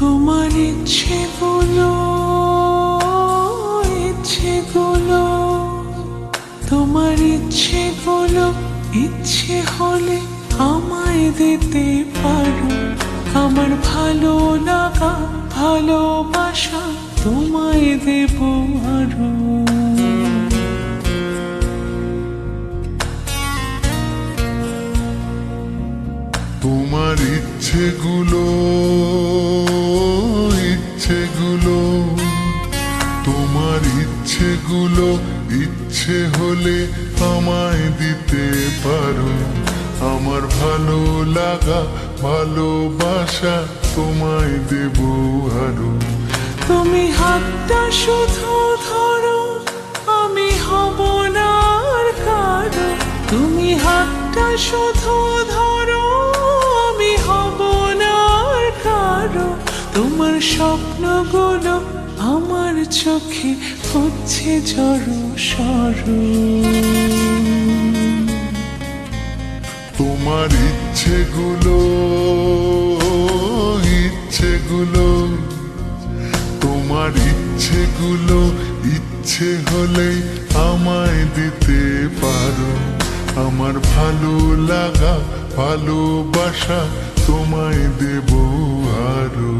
তোমার ইচ্ছেগুলো, ইচ্ছেগুলো, তোমার ইচ্ছেগুলো ইচ্ছে হলে আমায় দিতে পারো। আমার ভালো লাগা ভালোবাসা তোমায় দেব আরো। তোমার ইচ্ছেগুলো, ইচ্ছেগুলো, তোমার ইচ্ছেগুলো ইচ্ছে হলে আমায় দিতে পারো। আমার ভালো লাগা ভালোবাসা তোমায় দেব আরো। তুমি হাতটা শুধু ধরো, আমি হব না আর কারো। তুমি হাতটা শুধু ধরো, আমি হব না আর কারো। তোমার স্বপ্নগুলো আমার চোখে হচ্ছে জড়ো সরো। তোমার ইচ্ছেগুলো, ইচ্ছেগুলো, তোমার ইচ্ছেগুলো ইচ্ছে হলে আমায় দিতে পারো। আমার ভালো লাগা ভালোবাসা তোমায় দেব আরো।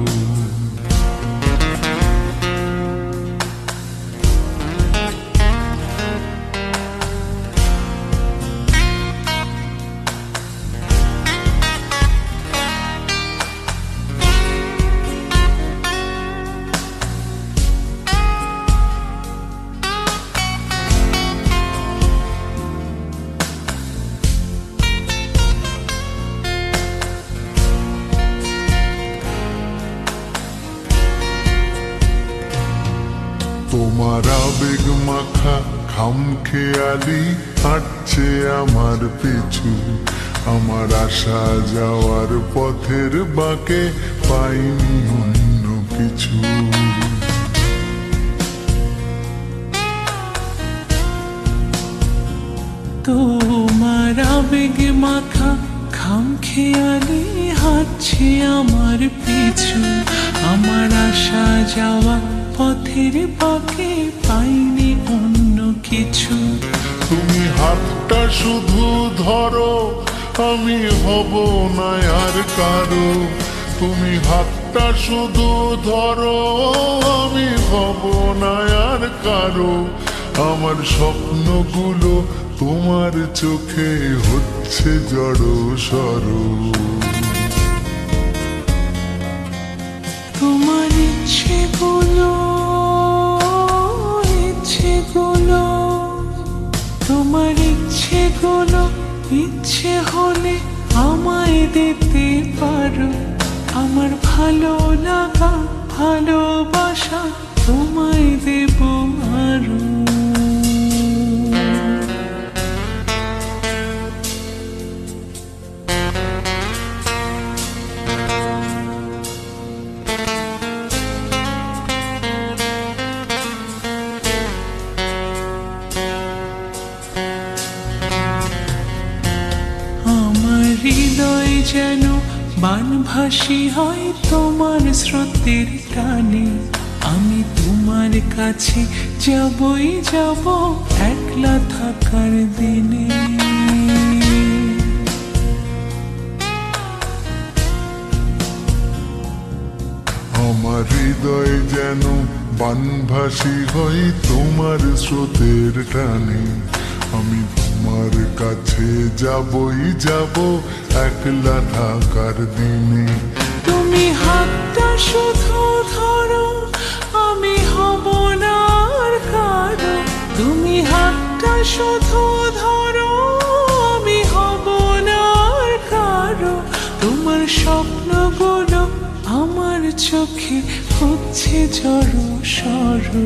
তোমার আবেগ মাখা খামখেয়ালি হাঁটছে আমার পিছু। আমার আসা যাওয়ার পথের বাঁকে পাইনি অন্য কিছু। তোমার আবেগ মাখা খামখেয়ালি হাঁটছে আমার পিছু। আমার আসা যাওয়া পথের বাঁকে পাইনি অন্য কিছু। তুমি হাতটা শুধু ধরো, আমি হব না আর কারো। তুমি হাতটা শুধু ধরো, আমি হব না আর কারো। আমার স্বপ্নগুলো তোমার চোখে হচ্ছে জড়ো সরো। তোমার ইচ্ছেগুলো, ইচ্ছেগুলো, তোমার ইচ্ছেগুলো ইচ্ছে হলে আমায় দিতে পারো। আমার ভালো লাগা ভালোবাসা তোমায় দেব আরো। হৃদয় যেন বানভাসী হয় তোমার স্রোতের টানে। আমি তোমার কাছে যাবই যাব একলা থাকার দিনে। আমার হৃদয় যেন বানভাসী হয় তোমার স্রোতের টানে। আমি তোমার কাছে যাবই যাব একলা থাকার দিনে। তুমি হাতটা শুধু ধরো, আমি হব না আর কারো। তুমি হাতটা শুধু ধরো, আমি হব না আর কারো। তোমার স্বপ্নগুলো আমার চোখে হচ্ছে জড়ো সরো।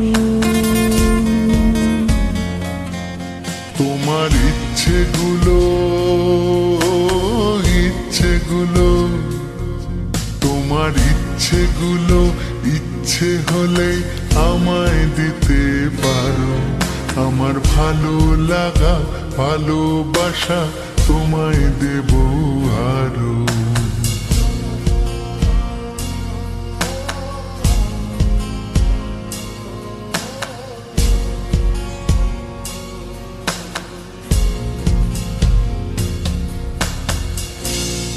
তোমার ইচ্ছেগুলো, ইচ্ছেগুলো, তোমার ইচ্ছেগুলো ইচ্ছে হলে আমায় দিতে পারো। আমার ভালো লাগা ভালোবাসা তোমায় দেব আরো।